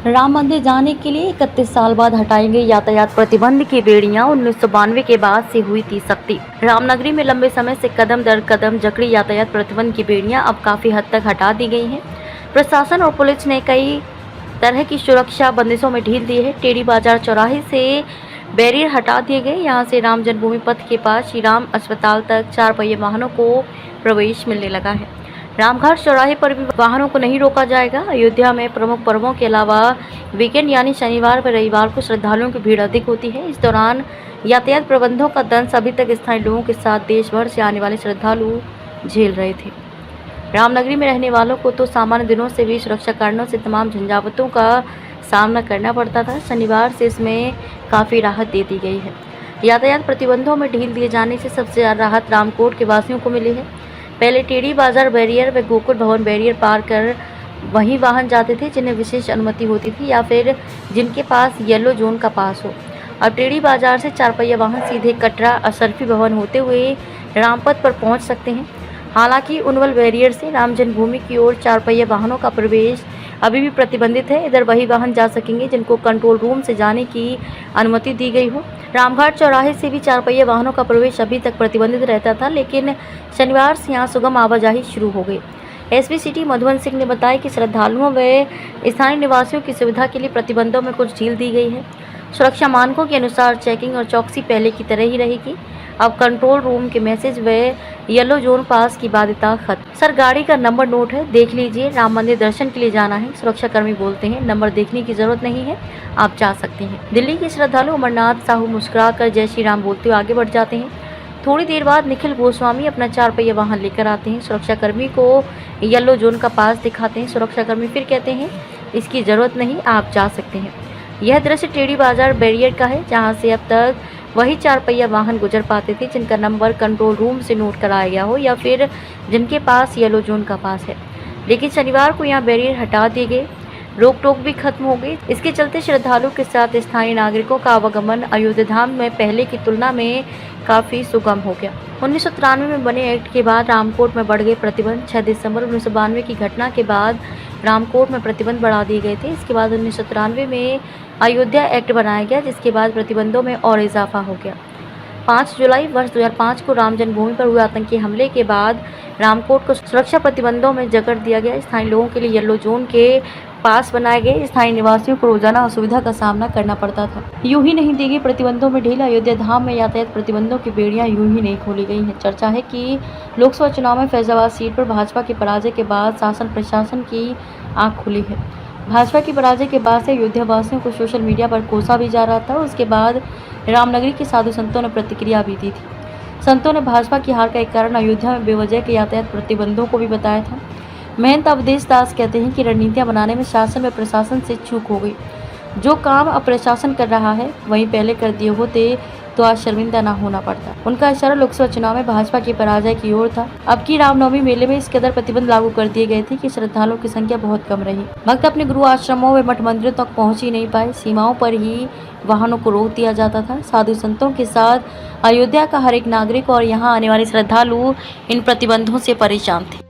राम मंदिर जाने के लिए 31 साल बाद हटाई गई यातायात प्रतिबंध की बेड़ियां 1992 के बाद से हुई थी सख्ती। रामनगरी में लंबे समय से कदम दर कदम जकड़ी यातायात प्रतिबंध की बेड़ियां अब काफी हद तक हटा दी गई हैं। प्रशासन और पुलिस ने कई तरह की सुरक्षा बंदिशों में ढील दी है। टेढ़ी बाजार चौराहे से बैरियर हटा दिए गए। यहां से राम जन्मभूमि पथ के पास श्री राम अस्पताल तक 4 पहिए वाहनों को प्रवेश मिलने लगा है। रामघाट चौराहे पर भी वाहनों को नहीं रोका जाएगा। अयोध्या में प्रमुख पर्वों के अलावा वीकेंड यानी शनिवार व रविवार को श्रद्धालुओं की भीड़ अधिक होती है। इस दौरान यातायात प्रबंधों का दंश अभी तक स्थानीय लोगों के साथ देश भर से आने वाले श्रद्धालु झेल रहे थे। रामनगरी में रहने वालों को तो सामान्य दिनों से भी सुरक्षा कारणों से तमाम झंझावतों का सामना करना पड़ता था। शनिवार से इसमें काफ़ी राहत दे दी गई है। यातायात प्रतिबंधों में ढील दिए जाने से सबसे ज़्यादा राहत रामकोट के वासियों को मिली है। पहले टेढ़ी बाजार बैरियर व गोकुल भवन बैरियर पार कर वहीं वाहन जाते थे जिन्हें विशेष अनुमति होती थी या फिर जिनके पास येलो जोन का पास हो। अब टेढ़ी बाजार से 4 पहिया वाहन सीधे कटरा असरफी भवन होते हुए रामपथ पर पहुंच सकते हैं। हालांकि उनवल बैरियर से राम जन्मभूमि की ओर 4 पहिया वाहनों का प्रवेश अभी भी प्रतिबंधित है। इधर वही वाहन जा सकेंगे जिनको कंट्रोल रूम से जाने की अनुमति दी गई हो। रामघाट चौराहे से भी 4 पहिया वाहनों का प्रवेश अभी तक प्रतिबंधित रहता था, लेकिन शनिवार से यहां सुगम आवाजाही शुरू हो गई। एसपी सिटी मधुबन सिंह ने बताया कि श्रद्धालुओं व स्थानीय निवासियों की सुविधा के लिए प्रतिबंधों में कुछ ढील दी गई है। सुरक्षा मानकों के अनुसार चेकिंग और चौकसी पहले की तरह ही रहेगी। अब कंट्रोल रूम के मैसेज व येलो जोन पास की बाध्यता खत्म। सर, गाड़ी का नंबर नोट है, देख लीजिए। राम मंदिर दर्शन के लिए जाना है। सुरक्षाकर्मी बोलते हैं नंबर देखने की जरूरत नहीं है, आप जा सकते हैं। दिल्ली के श्रद्धालु अमरनाथ साहू मुस्कुराकर जय श्री राम बोलते हुए आगे बढ़ जाते हैं। थोड़ी देर बाद निखिल गोस्वामी अपना 4 पहिया वाहन लेकर आते हैं। सुरक्षाकर्मी को येलो जोन का पास दिखाते हैं। सुरक्षाकर्मी फिर कहते हैं इसकी जरूरत नहीं, आप जा सकते हैं। यह दृश्य टेढ़ी बाजार बैरियर का है, जहां से अब तक वही 4 पहिया वाहन गुजर पाते थे जिनका नंबर कंट्रोल रूम से नोट कराया गया हो या फिर जिनके पास येलो जोन का पास है। लेकिन शनिवार को यहाँ बैरियर हटा दिए गए, रोक टोक भी खत्म हो गई। इसके चलते श्रद्धालुओं के साथ स्थानीय नागरिकों का आवागमन अयोध्या धाम में पहले की तुलना में काफ़ी सुगम हो गया। 1993 में बने एक्ट के बाद रामकोट में बढ़ गए प्रतिबंध। 6 दिसंबर 1992 की घटना के बाद रामकोट में प्रतिबंध बढ़ा दिए गए थे। इसके बाद 1993 में अयोध्या एक्ट बनाया गया, जिसके बाद प्रतिबंधों में और इजाफा हो गया। 5 जुलाई वर्ष 2005 को राम जन्मभूमि पर हुए आतंकी हमले के बाद रामकोट को सुरक्षा प्रतिबंधों में जकड़ दिया गया। स्थानीय लोगों के लिए येलो जोन के पास बनाए गए। स्थानीय निवासियों को रोजाना असुविधा का सामना करना पड़ता था। यूं ही नहीं दी गई प्रतिबंधों में ढील। अयोध्या धाम में यातायात प्रतिबंधों की बेड़ियां यूं ही नहीं खोली गई हैं। चर्चा है कि लोकसभा चुनाव में फैजाबाद सीट पर भाजपा के पराजय के बाद शासन प्रशासन की आंख खुली है। भाजपा की पराजय के बाद से अयोध्या वासियों को सोशल मीडिया पर कोसा भी जा रहा था। उसके बाद रामनगरी के साधु संतों ने प्रतिक्रिया भी दी थी। संतों ने भाजपा की हार का एक कारण अयोध्या में बेवजह के यातायात प्रतिबंधों को भी बताया था। महंत अवधेश दास कहते हैं कि रणनीतियां बनाने में शासन व प्रशासन से चूक हो गई। जो काम अब प्रशासन कर रहा है वहीं पहले कर दिए होते तो आज शर्मिंदा ना होना पड़ता। उनका इशारा लोकसभा चुनाव में भाजपा की पराजय की ओर था। अब की रामनवमी मेले में इस कदर प्रतिबंध लागू कर दिए गए थे कि श्रद्धालुओं की संख्या बहुत कम रही। भक्त अपने गुरु आश्रमों व मठ मंदिरों तक पहुंच ही नहीं पाए। सीमाओं पर ही वाहनों को रोक दिया जाता था। साधु संतों के साथ अयोध्या का हर एक नागरिक और यहाँ आने वाले श्रद्धालु इन प्रतिबंधों से परेशान थे।